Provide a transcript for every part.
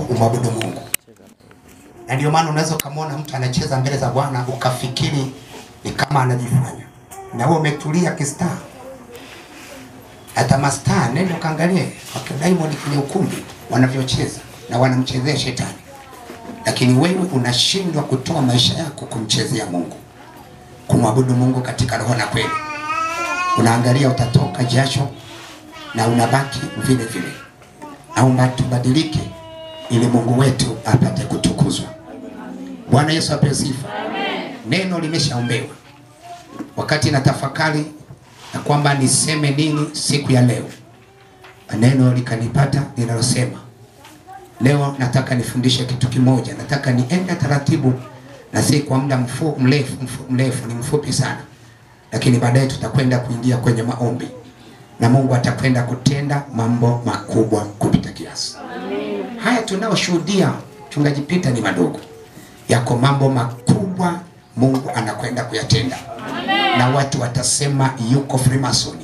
umwabudu Mungu. Na ndio maana unaweza kumuona mtu anacheza mbele za Bwana ukafikiri ni kama anajifanya. Na wewe umetulia kistaa. Hata mastaa nenda kaangalie wakina Diamond kwenye ukumbi wanavyocheza na wanamchezea shetani. Lakini wewe unashindwa kutoa maisha yako kumchezea Mungu, kumwabudu Mungu katika roho na kweli. Unaangalia utatoka jasho na unabaki vile vile. Naomba tubadilike ili Mungu wetu apate kutukuzwa. Bwana Yesu apewe sifa. Amen. Neno limeshaombewa. Wakati natafakari na kwamba niseme nini siku ya leo, neno likanipata linalosema leo nataka nifundishe kitu kimoja. Nataka niende taratibu na si kwa muda mrefu, ni mfupi sana. Lakini baadaye tutakwenda kuingia kwenye maombi na Mungu atakwenda kutenda mambo makubwa kupita kiasi. Amen. Haya tunaoshuhudia Mchungaji Peter ni madogo. Yako mambo makubwa Mungu anakwenda kuyatenda. Amen. Na watu watasema yuko Freemason.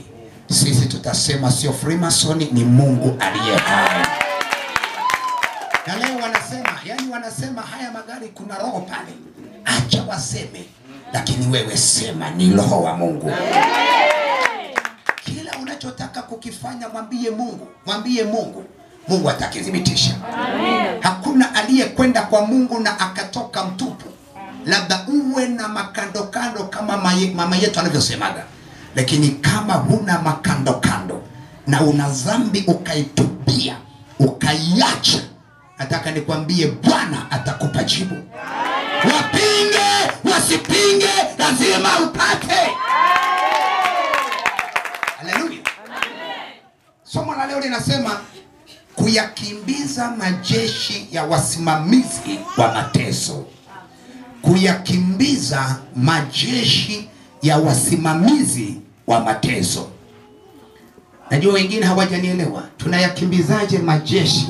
Sisi tutasema sio Freemason, ni Mungu aliye hai. Na leo wanasema haya magari kuna roho pale. Acha waseme, lakini wewe sema ni roho wa Mungu. Kila unachotaka kukifanya mwambie Mungu. Mungu atakithibitisha. Hakuna aliyekwenda kwa Mungu na akatoka mtupu. Labda uwe na makando kama mama yetu anavyosemaga. Lakini kama huna makando na una dhambi ukaitubia, ukaiacha, nataka nikwambie Bwana atakupa jibu. Wapinge, wasipinge, lazima upate. Haleluya. Somo la leo linasema kuyakimbiza majeshi ya wasimamizi wa mateso. Kuyakimbiza majeshi ya wasimamizi wa mateso. Najua wengine hawajanielewa. Tunayakimbizaje majeshi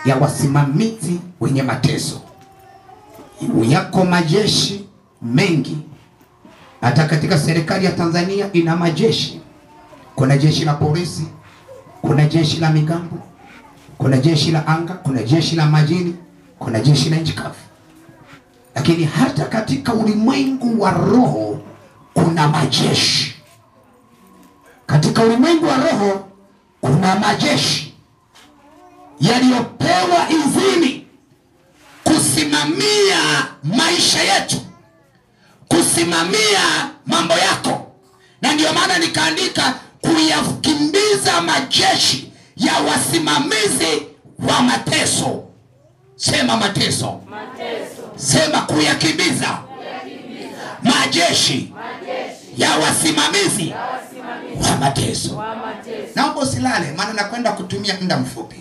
ya wasimamizi wenye mateso? Yako majeshi mengi. Hata katika serikali ya Tanzania ina majeshi. Kuna jeshi la polisi, kuna jeshi la migambo, kuna jeshi la anga, kuna jeshi la majini, kuna jeshi la nchi kavu. Lakini hata katika ulimwengu wa roho kuna majeshi. Katika ulimwengu wa roho kuna majeshi yaliyopewa idhini kusimamia maisha yetu, kusimamia mambo yako. Na ndio maana nikaandika kuyakimbiza majeshi ya wasimamizi wa mateso. Sema mateso. Sema kuyakimbiza majeshi ya wasimamizi wa mateso. Naomba usilale, maana nakwenda kutumia muda mfupi.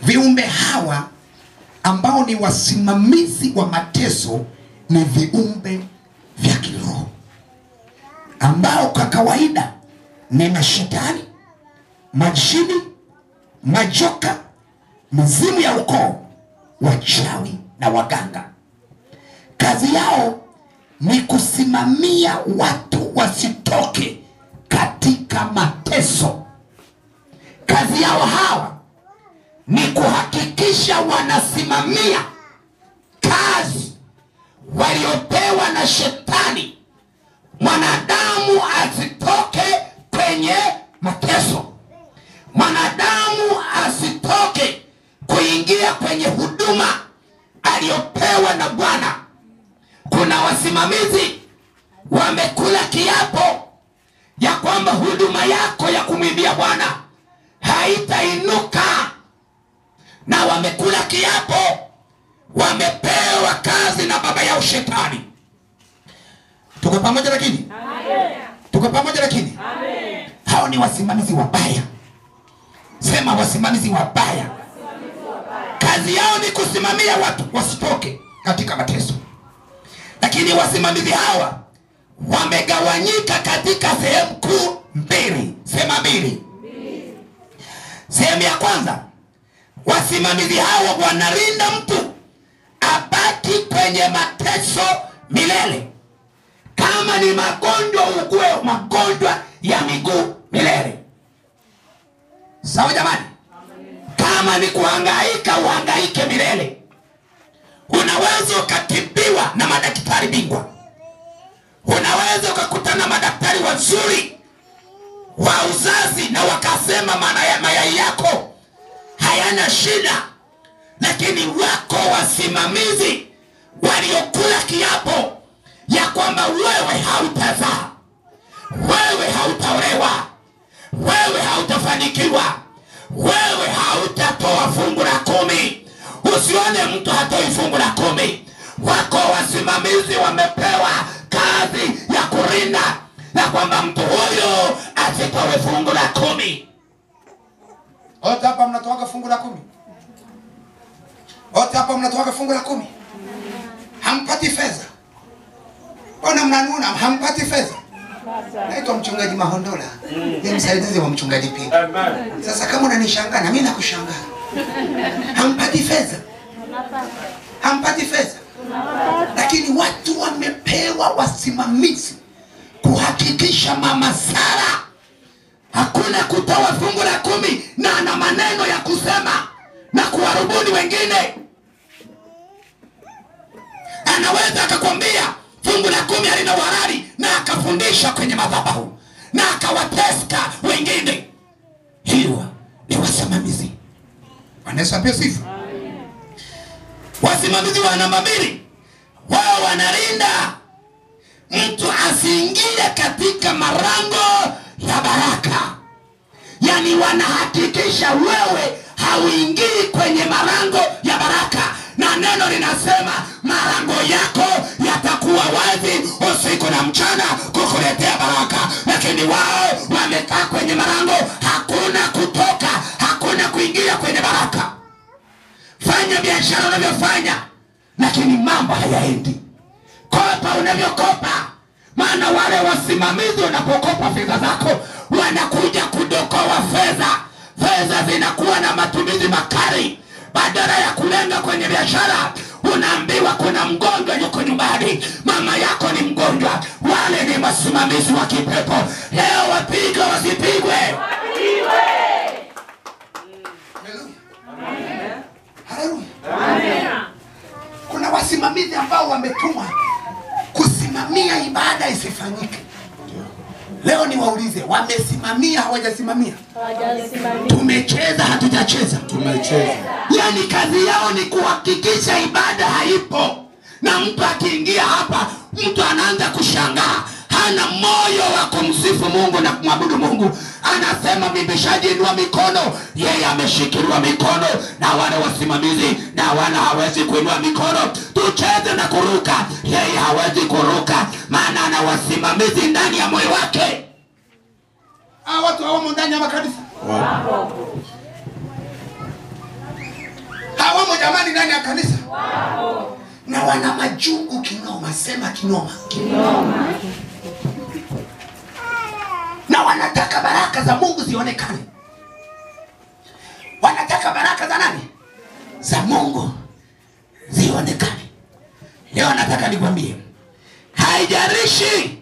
Viumbe hawa ambao ni wasimamizi wa mateso ni viumbe vya kiroho, ambao kwa kawaida ni mashetani, majini, majoka, mizimu ya ukoo, wachawi na waganga. Kazi yao ni kusimamia watu wasitoke katika mateso. Kazi yao hawa ni kuhakikisha wanasimamia kazi waliopewa na shetani, mwanadamu asitoke kwenye mateso, mwanadamu asitoke kuingia kwenye huduma aliyopewa na Bwana. Kuna wasimamizi wamekula kiapo ya kwamba huduma yako ya kumwimbia Bwana haitainuka, na wamekula kiapo, wamepewa kazi na baba yao shetani. Tuko pamoja lakini? Amen. Tuko pamoja lakini? Amen. Hao ni wasimamizi wabaya. Sema wasimamizi wabaya. Kazi yao ni kusimamia watu wasitoke katika mateso. Lakini wasimamizi hawa wamegawanyika katika sehemu kuu mbili. Sema mbili. Sehemu ya kwanza, wasimamizi hawa wanalinda mtu abaki kwenye mateso milele. Kama ni magonjwa, ugue magonjwa ya miguu milele. Sawa jamani? Kama ni kuhangaika, uhangaika yake milele. Unaweza ukatibiwa na madaktari bingwa, unaweza ukakutana madaktari wazuri wa uzazi na wakasema mayai yako hayana shida, lakini wako wasimamizi waliokula kiapo ya kwamba wewe hautazaa, wewe hautaolewa, wewe hautafanikiwa, wewe hautatoa fungu la 10. Usione mtu hatoi fungu la 10. Wako wasimamizi wamepewa kazi ya kurinda na kwamba mtu huyo asitoe fungu la 10. Wote hapa mnatoa fungu la 10? Wote hapa mnatoa fungu la 10? Hampati fedha. Mbona mnanuna hampati fedha? Naitwa mchungaji Mahondola. Ni msaidizi wa mchungaji Pinga. Sasa kama unanishangaa na mimi nakushangaa. Hampati fedha. Hampati fedha. Lakini watu wamepewa wasimamizi kuhakikisha mama Sara hakuna kutoa fungu la 10 na ana maneno ya kusema na kuwarubuni wengine. Anaweza akakwambia fungu la 10 halina uhalali na akafundisha kwenye madhabahu na akawatesta wengine. Hiyo ni wasimamizi. Wanasabia sifa. Wasimamizi wa namba 2 wao wanalinda mtu asiingie katika marango ya baraka. Yani wanahakikisha wewe hauingii kwenye marango ya baraka. Na neno linasema marango yako yatakuwa wazi usiku na mchana kukuletea baraka. Lakini wao wamekaa kwenye marango, hakuna kutoka, hakuna kuingia kwenye baraka. Fanya biashara unavyofanya, lakini mambo hayaendi. Kopa unavyokopa, maana wale wasimamizi wanapokopa fedha zako wanakuja kudokoa fedha. Fedha zinakuwa na matumizi makali. Badala ya kulenga kwenye biashara, unaambiwa kuna mgonjwa yuko nyumbani, mama yako ni mgonjwa. Wale ni wasimamizi wa kipepo. Leo wapigwe wasipigwe? Wapigwe. Haleluya. Amen. Kuna wasimamizi ambao wametumwa kusimamia ibada isifanyike. Leo ni waulize, wamesimamia hawajasimamia? Hawajasimamia. Tumecheza hatujacheza? Tumecheza. Yani kazi yao ni kuhakikisha ibada haipo. Na mtu akiingia hapa, mtu anaanza kushangaa, hana moyo wa kumsifu Mungu na kumwabudu Mungu. Anasema mbibishaji inua mikono, yeye ameshikiliwa mikono na wale wasimamizi, na wala hawezi kuinua mikono. Tucheze na kuruka, yeye hawezi kuruka, maana ana wasimamizi ndani ya moyo wake. Watu hawamo ndani ya makanisa? Wapo. Hawamo jamani ndani ya kanisa? Wapo. Na wana majungu kinoma, sema kinoma. Kinoma. Na wanataka baraka za Mungu zionekane. Wanataka baraka za nani? Za Mungu zionekane. Leo nataka nikwambie, haijalishi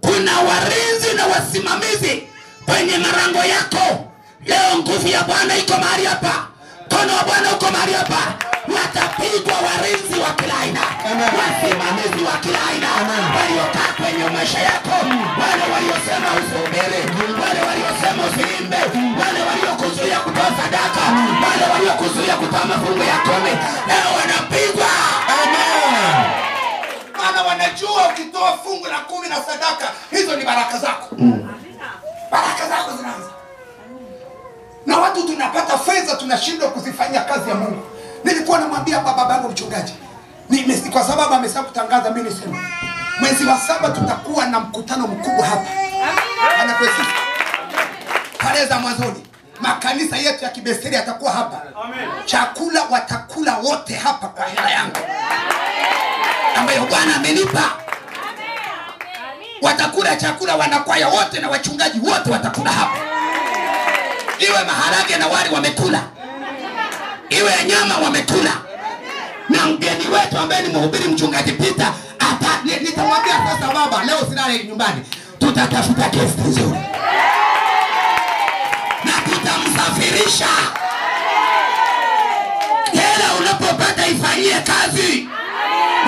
kuna walinzi na wasimamizi kwenye marango yako. Leo nguvu ya Bwana iko mahali hapa. Mkono wa Bwana uko mahali hapa. Watapigwa walinzi wa kila aina, wasimamizi wa kila aina, waliokaa kwenye maisha yako, wale waliosema usihubiri, wale waliosema usiimbe, wale waliokuzuia kutoa sadaka, wale waliokuzuia kutoa mafungu ya 10. Leo wanapigwa. Amen. Maana wanajua ukitoa fungu la 10 na sadaka, hizo ni baraka zako. Baraka zako zinaanza. Na watu tunapata fedha, tunashindwa kuzifanyia kazi ya Mungu. Nilikuwa namwambia baba yangu mchungaji, kwa sababu amesema kutangaza, mimi nisema mwezi wa 7 tutakuwa na mkutano mkubwa hapa. Amina. Pale za mwanzoni makanisa yetu ya Kibeseri yatakuwa hapa. Amen. Chakula watakula wote hapa kwa hela yangu ambayo Bwana amenipa. Watakula chakula wanakwaya wote na wachungaji wote watakula hapa. Iwe maharage na wali wamekula, iwe nyama wamekula. Na mgeni wetu ambaye ni mhubiri mchungaji Peter, nitamwambia sasa, baba leo silale nyumbani, tutatafuta guest nzuri na tutamsafirisha. Hela ukaifanyie kazi.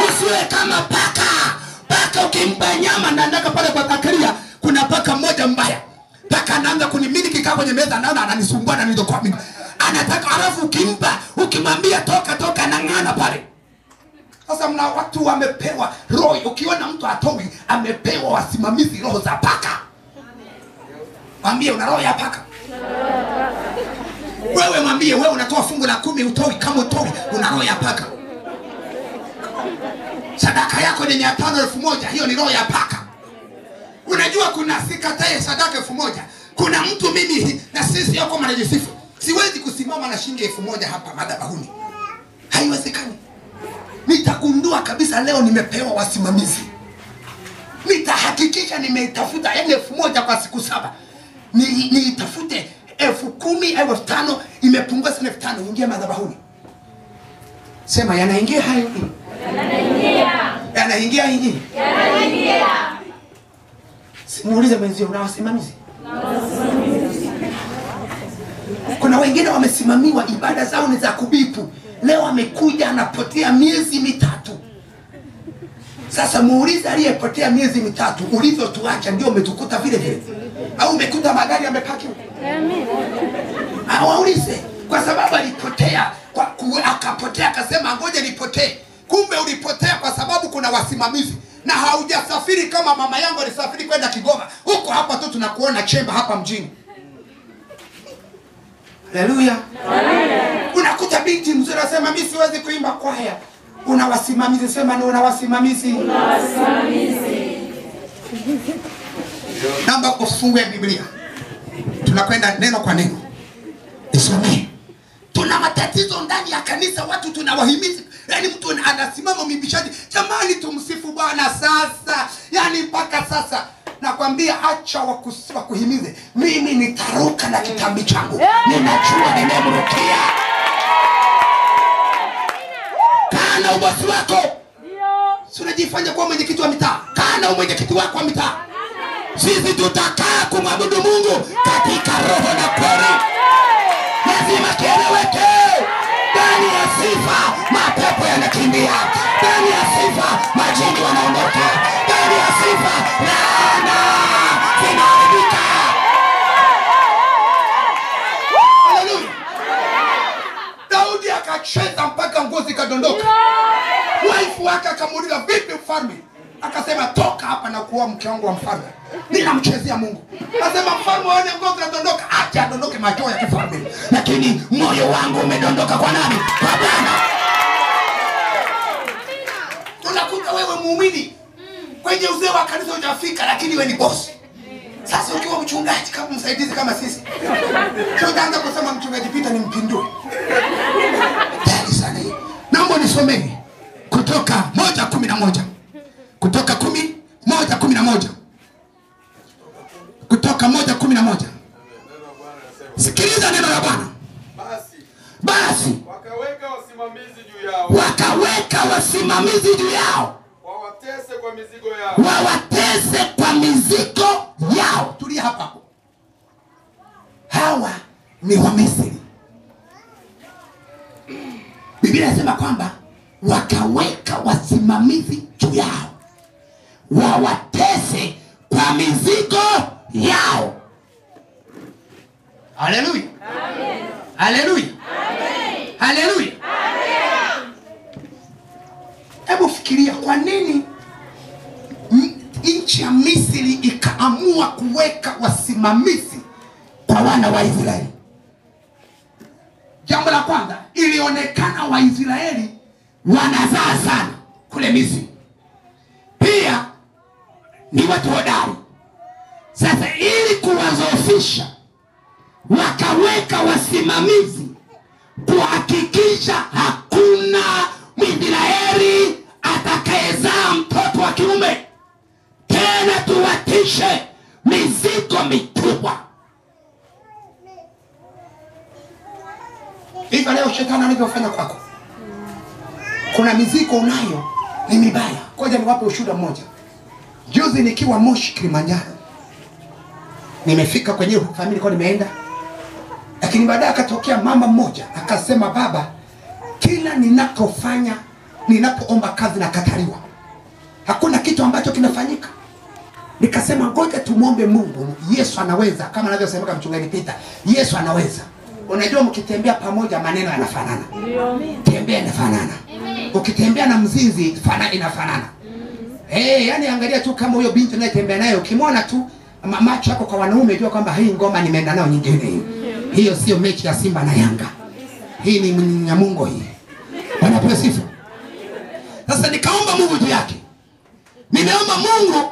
Usiwe kama paka. Paka ukimpa nyama na ndaka pale kwa Zakaria, kuna paka mmoja mbaya. Paka anaanza kunimiliki kama kwenye meza, anaona ananisumbua na nizo kwa mimi. Anataka, alafu ukimpa, ukimwambia toka anang'ana pale. Sasa mna watu wamepewa roho. Ukiona mtu atoi, amepewa wasimamizi roho za paka. Mwambie una roho ya paka. Wewe mwambie wewe unatoa fungu la 10 utoi, kama utoi una roho ya paka. Sadaka yako ni 500 1000, hiyo ni roho ya paka. Unajua kuna sikatae sadaka 1000. Kuna mtu mimi na sisi yako manajisifu. Siwezi kusimama na shilingi 1000 hapa madhabahuni. Haiwezekani. Nitagundua kabisa leo nimepewa wasimamizi. Nitahakikisha nimeitafuta 1000 kwa siku 7. Niitafute 10,000 au 5,000 imepungua sana 5,000 ingia madhabahuni. Sema yanaingia hayo. Yanaingia hivi. Yanaingia. Simuulize mwenzio una wasimamizi? Kuna wengine wamesimamiwa ibada zao ni za kubipu. Leo amekuja anapotea miezi 3. Sasa muulize aliyepotea miezi 3, ulivyotuacha ndio umetukuta vile vile? Au umekuta magari yamepaki? Amen. Aulize kwa sababu alipotea, akapotea akasema ngoja nipotee. Kumbe ulipotea kwa sababu kuna wasimamizi na haujasafiri kama mama yangu alisafiri kwenda Kigoma. Huko hapa tu tunakuona chemba hapa mjini. Haleluya. Amen. Unakuta binti mzuri anasema mimi siwezi kuimba kwaya. Una wasimamizi, sema ni una wasimamizi. Una wasimamizi. Naomba ufungue Biblia. Tunakwenda neno kwa neno. Isome. Tuna matatizo ndani ya kanisa, watu tunawahimiza. Yaani mtu anasimama mbibishaji, jamani tumsifu Bwana sasa. Yaani mpaka sasa nakwambia acha wakuhimize. Mimi nitaruka na kitambi changu. Ninajua nimemrukia. Kana ubosi wako. Si unajifanya kuwa mwenyekiti wa mitaa. Kana mwenyekiti wako wa mitaa. Sisi tutakaa kumwabudu Mungu katika roho na kweli. Lazima kieleweke. Ndani ya sifa mapepo yanakimbia. Ndani ya sifa majini wanaondoka. Ndani ya sifa laana zinaharibika. Haleluya. Daudi akacheza mpaka ngozi kadondoka. Wife wake akamuuliza vipi mfalme? Akasema toka hapa na kuwa mke wangu wa mfalme. Ninamchezea Mungu. Akasema mfalme aone ngozi kadondoka, acha adondoke macho ya kifalme. Lakini moyo wangu umedondoka kwa nani? Kwa Bwana. Unakuta wewe muumini kwenye uzee wa kanisa hujafika lakini wewe ni boss. Sasa ukiwa mchungaji kama msaidizi kama sisi, utaanza kusema mchungaji Peter ni mpindue. Tayari sana hii. Naomba nisomeni Kutoka 1:11. Kutoka 1:11. Kutoka 1:11. Sikiliza neno la Bwana. Basi wakaweka wasimamizi juu yao. Wakaweka wasimamizi juu yao. Wawatese kwa mizigo yao. Wawatese kwa mizigo yao. Tulia hapa. Hawa ni Wamisri. Biblia inasema kwamba wakaweka wasimamizi juu yao. Wawatese kwa mizigo yao. Haleluya. Amen. Haleluya. Amen. Haleluya. Amen. Hebu fikiria kwa nini nchi ya Misri ikaamua kuweka wasimamizi kwa wana wa Israeli. Jambo la kwanza, ilionekana Waisraeli wanazaa sana kule Misri. Pia ni watu hodari. Sasa ili kuwazoofisha wakaweka wasimamizi kuhakikisha hakuna Mwisraeli atakayezaa mtoto wa kiume. Tena tuwatishe mizigo mikubwa. Hivyo leo shetani anavyofanya kwako. Kuna mizigo unayo ni mibaya. Ngoja niwape ushuhuda mmoja. Juzi nikiwa Moshi Kilimanjaro, nimefika kwenye familia kwa nimeenda, lakini baadaye akatokea mama mmoja akasema, baba, kila ninakofanya, ninapoomba kazi nakataliwa. Hakuna kitu ambacho kinafanyika. Nikasema ngoja tumuombe Mungu. Yesu anaweza, kama anavyosema mchungaji Peter, Yesu anaweza. Unajua mkitembea pamoja maneno yanafanana. Ndio. Tembea inafanana. Ukitembea na mzinzi inafanana. Yani angalia tu kama huyo binti unayetembea naye, ukimwona tu macho yako kwa wanaume, jua kwamba hii ngoma nimeenda nayo nyingine hii. Hiyo sio mechi ya Simba na Yanga. Hii ni Mungu hii. Bwana pewe sifa. Sasa nikaomba Mungu juu yake. Nimeomba Mungu,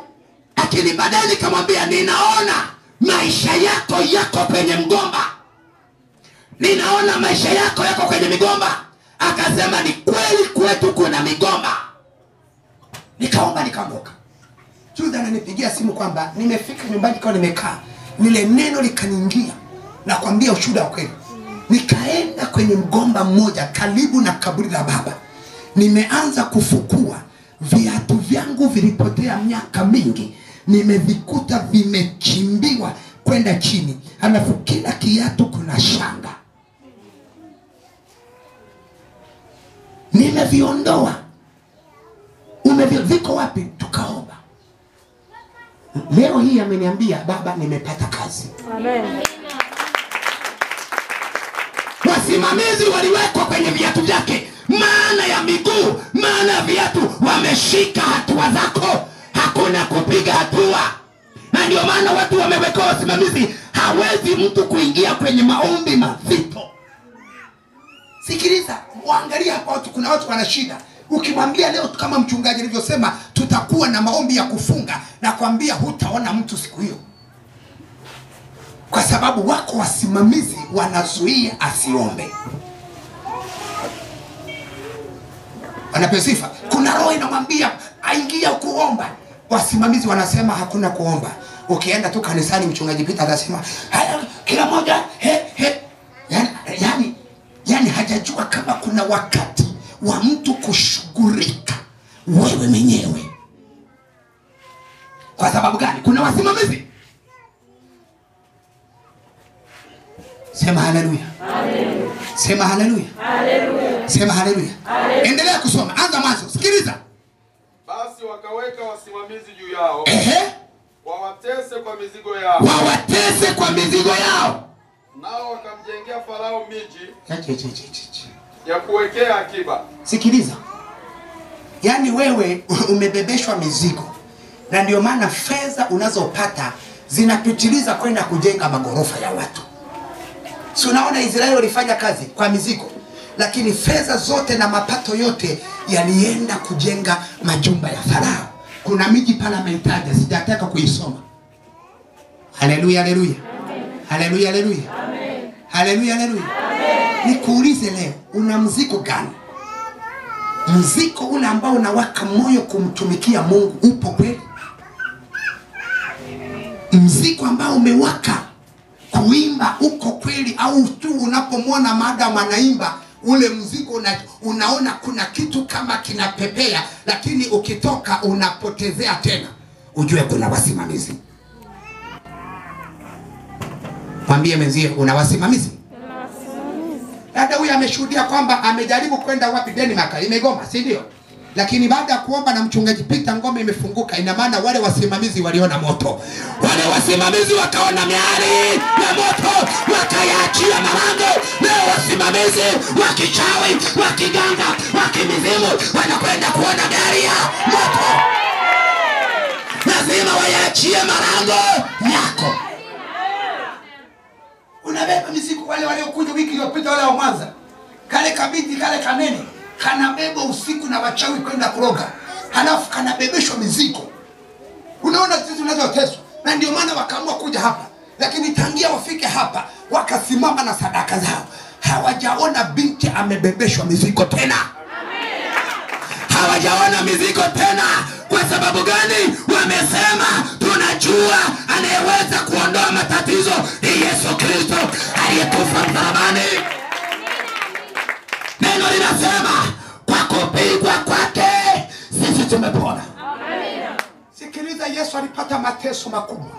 lakini baadaye nikamwambia ninaona maisha yako kwenye mgomba. Ninaona maisha yako kwenye migomba. Akasema ni kweli kwetu kuna migomba. Nikaomba nikaondoka. Juda ananipigia simu kwamba nimefika nyumbani kwa nimekaa. Nile neno likaniingia. Nakwambia ushuhuda wa kweli. Nikaenda kwenye mgomba mmoja karibu na kaburi la baba. Nimeanza kufukua. Viatu vyangu vilipotea miaka mingi. Nimevikuta vimechimbiwa kwenda chini. Halafu kila kiatu kuna shanga. Nimeviondoa. Viko wapi? Tukaomba. Leo hii ameniambia baba nimepata kazi. Amen. Wasimamizi waliwekwa kwenye viatu vyake. Maana ya miguu, maana ya viatu, wameshika hatua zako. Hakuna kupiga hatua. Na ndio maana watu wamewekwa wasimamizi. Hawezi mtu kuingia kwenye maombi mazito. Sikiliza, waangalia hapa watu, kuna watu wana shida. Ukimwambia leo kama mchungaji alivyosema tutakuwa na maombi ya kufunga, na kuambia hutaona mtu siku hiyo. Kwa sababu wako wasimamizi wanazuia asiombe. Wanapewa sifa. Kuna roho inamwambia aingia kuomba. Wasimamizi wanasema hakuna kuomba. Ukienda tu kanisani mchungaji Peter atasema haya kila moja yani hajajua kama kuna wakati wa mtu kushughulika wewe mwenyewe. Kwa sababu gani? Kuna wasimamizi. Sema haleluya. Haleluya. Sema haleluya. Haleluya. Sema haleluya. Endelea kusoma. Anza mwanzo. Sikiliza. Basi wakaweka wasimamizi juu yao. Wawatese kwa mizigo yao. Wawatese kwa mizigo yao. Nao wakamjengea Farao miji ya kuwekea akiba. Sikiliza. Yani wewe umebebeshwa mizigo. Na ndio maana fedha unazopata zinapitiliza kwenda kujenga magorofa ya watu. Si unaona Israeli walifanya kazi kwa mizigo, lakini fedha zote na mapato yote yalienda kujenga majumba ya Farao. Kuna miji pala ametaja, sijataka kuisoma. Haleluya, haleluya. Haleluya, haleluya. Amen. Haleluya, haleluya. Amen. Nikuulize leo, una mzigo gani? Mzigo ule ambao unawaka moyo kumtumikia Mungu upo kweli? Mzigo ambao umewaka kuimba uko kweli, au tu unapomwona madam anaimba ule mzigo unaona kuna kitu kama kinapepea, lakini ukitoka unapotezea tena? Ujue kuna wasimamizi. Mwambie mwenzie una wasimamizi. Dada huyu ameshuhudia kwamba amejaribu kwenda wapi, Denmark, imegoma, si ndio? Lakini baada ya kuomba na mchungaji Peter ngome imefunguka. Ina maana wale wasimamizi waliona moto. Wale wasimamizi wakaona miali na moto, wakayaachia malango. Leo wasimamizi wa kichawi, wa kiganga, wa kimizimu wanakwenda kuona gari ya moto. Lazima wayaachie malango yako. Unabeba mizigo. Wale waliokuja wiki iliyopita, wale wa Mwanza, kale kabiti kale kanene kanabeba usiku na wachawi kwenda kuroga, halafu kanabebeshwa mizigo. Unaona sisi tunazoteswa. Na ndio maana wakaamua kuja hapa. Lakini tangia wafike hapa wakasimama na sadaka zao, hawajaona binti amebebeshwa mizigo tena. Hawajaona mizigo tena. Kwa sababu gani? Wamesema tunajua anayeweza kuondoa matatizo ni Yesu Kristo aliyekufa msalabani. Neno linasema kwa kupigwa kwake sisi tumepona. Sikiliza, Yesu alipata mateso makubwa.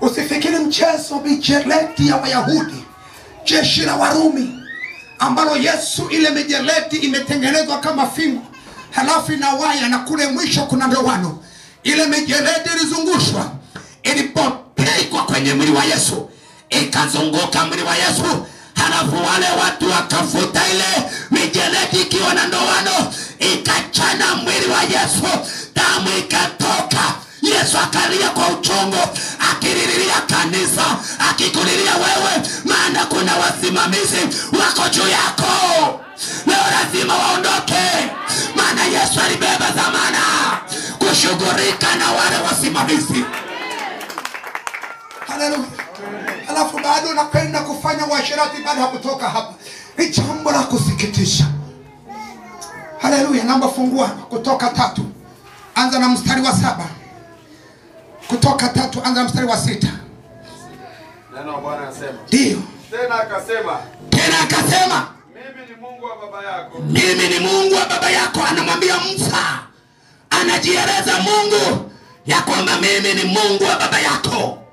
Usifikiri mchezo. Mijeledi ya Wayahudi, jeshi la Warumi ambalo Yesu, ile mijeledi imetengenezwa kama fimbo, halafu ina waya na kule mwisho kuna ndoano. Ile mijeledi ilizungushwa, ilipopigwa kwenye mwili wa Yesu, ikazunguka mwili wa Yesu, halafu wale watu wakafuta ile mijeledi ikiwa na ndoano, ikachana mwili wa Yesu, damu ikatoka. Yesu akalia kwa uchungu, akililia kanisa, akikulilia wewe, maana kuna wasimamizi wako juu yako. Leo lazima waondoke, maana Yesu alibeba dhamana kushughulika na wale wasimamizi. Haleluya. Alafu bado unakwenda kufanya uasherati baada ya kutoka hapa. Ni jambo la kusikitisha. Haleluya. Namba fungua Kutoka 3. Anza na mstari wa 7. Kutoka 3 anza na mstari wa 6. Neno la Bwana anasema. Ndio. Tena akasema, mimi ni Mungu wa baba yako. Mimi ni Mungu wa baba yako. Anamwambia Musa, anajieleza Mungu ya kwamba mimi ni Mungu wa baba yako.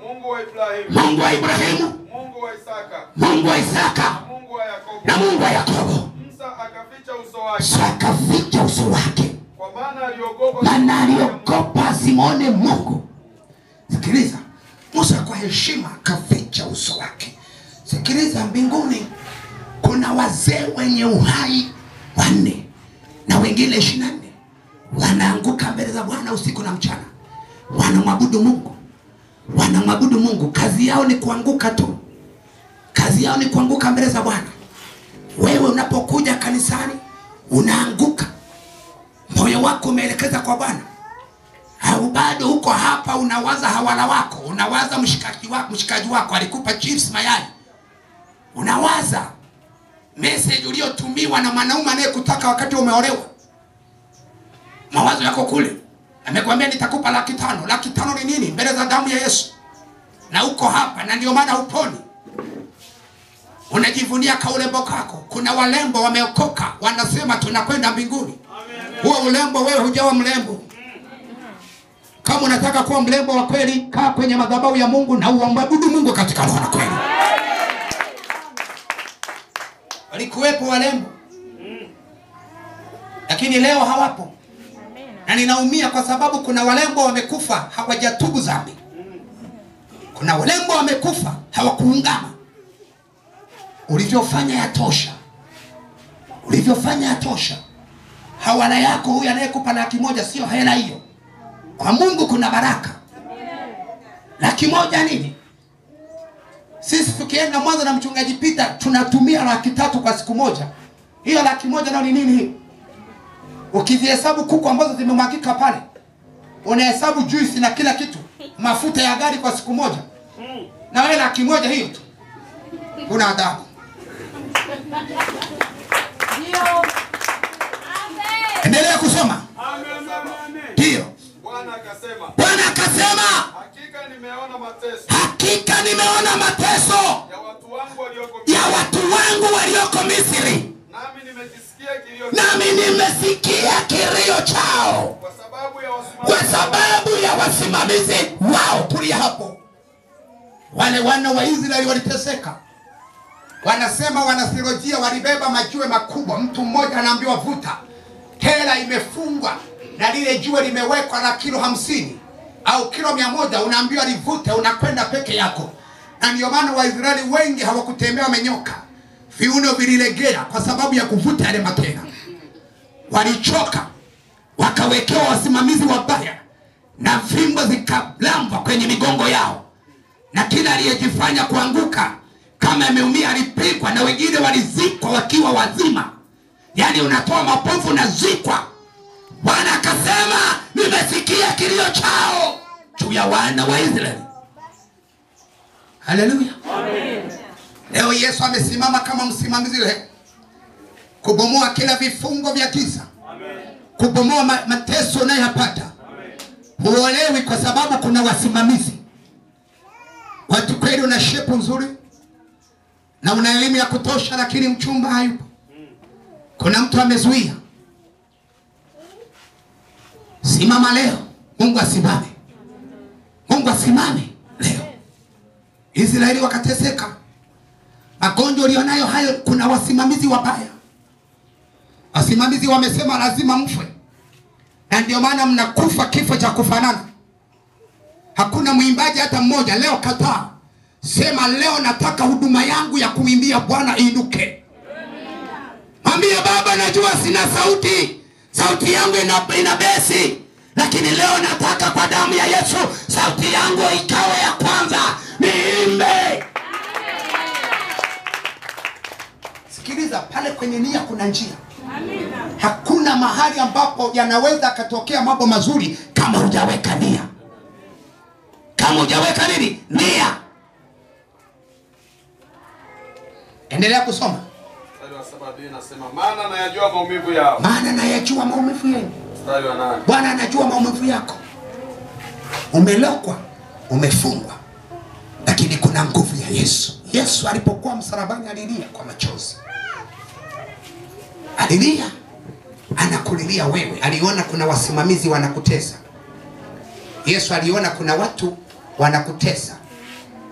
Mungu wa Ibrahimu. Mungu wa Ibrahimu. Mungu wa Isaka. Mungu wa Isaka. Mungu wa Yakobo. Na Mungu wa Yakobo. Musa akaficha uso wake. Akaficha uso wake. Kwa maana aliogopa Simone Mungu. Sikiliza. Musa kwa heshima akaficha uso wake. Sikiliza, mbinguni kuna wazee wenye uhai 4 na wengine 24 wanaanguka mbele za Bwana usiku na mchana. Wanamwabudu Mungu. Wanamwabudu Mungu. Kazi yao ni kuanguka tu. Kazi yao ni kuanguka mbele za Bwana. Wewe unapokuja kanisani unaanguka. Moyo wako umeelekeza kwa Bwana. Au bado huko hapa unawaza hawala wako, unawaza mshikaji wako alikupa chips mayai. Unawaza message uliyotumiwa na mwanaume anayekutaka wakati umeolewa. Mawazo yako kule. Amekwambia nitakupa 500,000. 500,000 ni nini mbele za damu ya Yesu? Na uko hapa na ndio maana uponi. Unajivunia kaulembo kako. Kuna walembo wameokoka, wanasema tunakwenda mbinguni. Huo ulembo wewe hujawa mlembo. Kama unataka kuwa mlembo wa kweli, kaa kwenye madhabahu ya Mungu na uabudu Mungu katika roho na kweli. Walikuwepo walembo, lakini leo hawapo. Na ninaumia kwa sababu kuna walembo wamekufa hawajatubu dhambi. Kuna walembo wamekufa hawakuungama. Ulivyofanya yatosha. Ulivyofanya yatosha. Hawala yako huyu anayekupa 100,000 sio hela hiyo. Kwa Mungu kuna baraka. 100,000 nini? Sisi tukienda Mwanza na mchungaji Peter tunatumia 300,000 kwa siku moja. Hiyo 100,000 nao ni nini hiyo? Ukizihesabu kuku ambazo zimemwagika pale, unahesabu juice na kila kitu, mafuta ya gari kwa siku moja. Na wewe 100,000 hiyo tu. Una adabu. Ndio. Endelea kusoma. Ndio. Bwana akasema, hakika nimeona mateso ya watu wangu walioko Misri. Nami nimesikia kilio chao kwa sababu ya wasimamizi wao. Tulia hapo. Wale wana wa Israeli waliteseka. Wanasema wanasiolojia walibeba majiwe makubwa. Mtu mmoja anaambiwa vuta. Hela imefungwa na lile jiwe limewekwa na kilo 50 au kilo 100, unaambiwa livute, unakwenda peke yako. Na ndio maana Waisraeli wengi hawakutembea wamenyoka. Viuno vililegea kwa sababu ya kuvuta yale matena. Walichoka, wakawekewa wasimamizi wabaya na fimbo zikalambwa kwenye migongo yao. Na kila aliyejifanya kuanguka kama ameumia alipigwa, na wengine walizikwa wakiwa wazima. Yani unatoa mapovu na zikwa. Bwana akasema, nimesikia kilio chao juu ya wana wa Israeli. Haleluya. Amen. Leo Yesu amesimama kama msimamizi leo, kubomoa kila vifungo vya giza. Amen. Kubomoa mateso unayopata. Huolewi kwa sababu kuna wasimamizi. Watu kweli una shepu nzuri na una elimu ya kutosha, lakini mchumba hayupo. Kuna mtu amezuia. Simama leo. Mungu asimame. Mungu asimame leo. Israeli wakateseka. Magonjwa ulionayo hayo, kuna wasimamizi wabaya. Wasimamizi wamesema lazima mfwe, na ndio maana mnakufa kifo cha kufanana. Hakuna mwimbaji hata mmoja leo kataa. Sema leo nataka huduma yangu ya kuimbia Bwana inuke. Mwambie Baba, najua sina sauti. Sauti yangu ina besi. Lakini leo nataka kwa damu ya Yesu sauti yangu ikawe ya kwanza. Niimbe. Sikiliza, pale kwenye nia kuna njia. Hakuna mahali ambapo yanaweza katokea mambo mazuri kama hujaweka nia. Kama hujaweka nini? Nia. Endelea kusoma. Mstari wa 7 inasema maana nayajua maumivu yao. Maana nayajua maumivu yenu. Mstari wa 8. Bwana anajua maumivu yako. Umelokwa, umefungwa, lakini kuna nguvu ya Yesu. Yesu alipokuwa msalabani alilia kwa machozi. Alilia, anakulilia wewe. Aliona kuna wasimamizi wanakutesa. Yesu aliona kuna watu wanakutesa.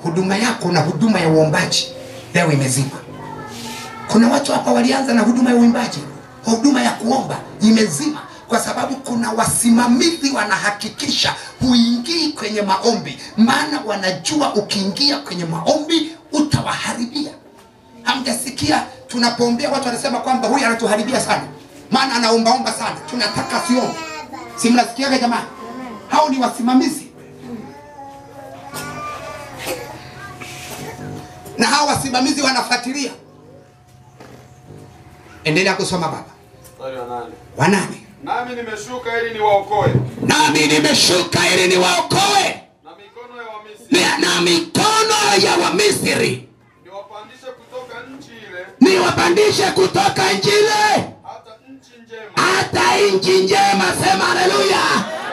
Huduma yako na huduma ya uombaji leo imezima. Kuna watu hapa walianza na huduma ya uimbaji, huduma ya kuomba imezima kwa sababu kuna wasimamizi wanahakikisha huingii kwenye maombi, maana wanajua ukiingia kwenye maombi utawaharibia. Hamjasikia tunapoombea watu wanasema kwamba huyu anatuharibia sana, maana anaombaomba sana, tunataka siombe. Si mnasikiaga jamani? Hao ni wasimamizi. Na hao wasimamizi wanafuatilia. Endelea kusoma baba. Mstari wa 8. Wa 8. Nami nimeshuka ili niwaokoe. Nami nimeshuka ili niwaokoe. Na mikono ya Wamisri. Na mikono ya Wamisri. Niwapandishe kutoka nchi ile. Niwapandishe kutoka nchi ile. Hata nchi njema. Hata nchi njema. Sema haleluya.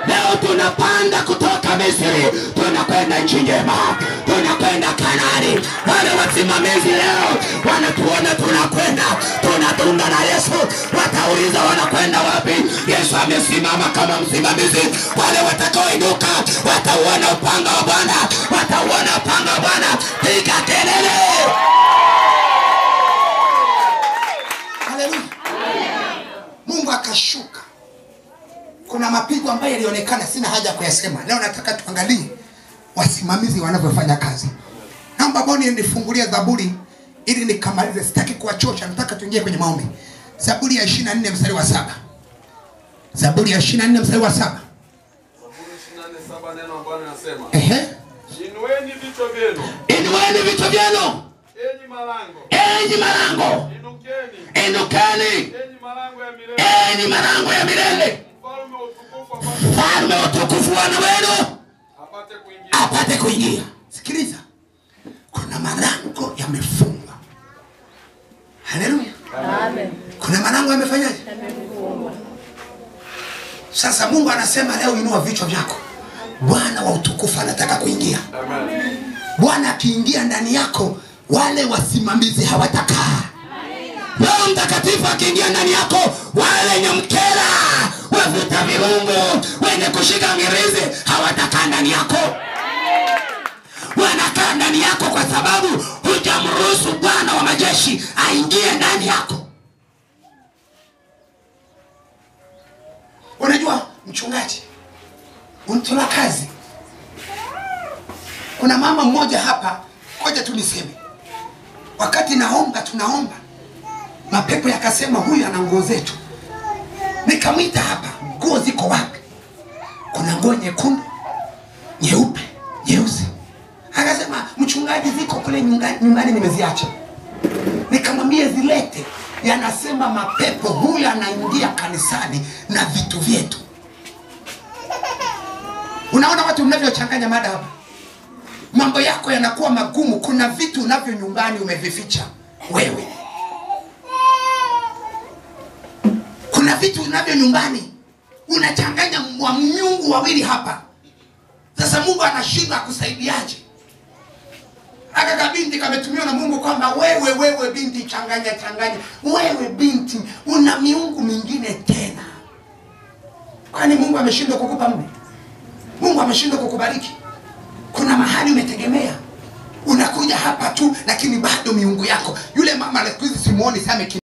Leo tunapanda kutoka Misri, tunakwenda nchi njema, tunakwenda Kanaani. Wale wasimamizi leo wanatuona tunakwenda, tunatunga na Yesu, watauliza wanakwenda wapi? Yesu amesimama kama msimamizi. Wale watakaoinuka watauona upanga wa Bwana, watauona upanga wa Bwana. Piga kelele. Haleluya. Mungu akashuka. Kuna mapigo ambayo yalionekana, sina haja kuyasema. Leo nataka tuangalie wasimamizi wanavyofanya kazi. Naomba Bwana nifungulie Zaburi ili nikamalize, sitaki kuwachosha, nataka tuingie kwenye maombi. Zaburi ya 24 mstari wa 7. Zaburi ya 24 mstari wa 7. Zaburi 24:7 neno la Bwana linasema. Inueni vichwa vyenu. Inueni vichwa vyenu. Enyi malango. Enyi malango. Inukeni. Inukeni. Enyi malango ya milele. Enyi malango ya milele. Mfalme wa utukufu Bwana wenu apate kuingia. Sikiliza. Kuna malango yamefungwa. Haleluya. Amen. Kuna malango yamefanyaje? Yamefungwa. Sasa Mungu anasema leo inua vichwa vyako. Bwana wa utukufu anataka kuingia. Amen. Bwana akiingia ndani yako, wale wasimamizi hawatakaa. Roho Mtakatifu akiingia ndani yako, wale nyamkera, wavuta virungu, wenye kushika ngirizi hawatakaa ndani yako. Wanakaa ndani yako kwa sababu hujamruhusu Bwana wa majeshi aingie ndani yako. Unajua mchungaji, unatula kazi. Kuna mama mmoja hapa, ngoja tu niseme. Wakati tunaomba, mapepo yakasema huyu ana nguo zetu. Nikamwita hapa, nguo ziko wapi? Kuna nguo nyekundu, nyeupe, nyeusi. Akasema mchungaji, ziko kule nyumbani nimeziacha. Nikamwambia zilete. Yanasema mapepo huyu anaingia kanisani na vitu vyetu. Unaona watu mnavyochanganya mada hapa. Mambo yako yanakuwa magumu. Kuna vitu unavyo nyumbani umevificha wewe. Kuna vitu unavyo nyumbani unachanganya wa miungu wawili hapa. Sasa Mungu anashindwa kusaidiaje? Aka binti kametumiwa na Mungu kwamba wewe binti changanya. Wewe binti una miungu mingine tena. Kwani Mungu ameshindwa kukupa mume? Mungu ameshindwa kukubariki? Kuna mahali umetegemea. Unakuja unakuja hapa tu lakini bado miungu yako. Yule mama siku hizi simuoni sana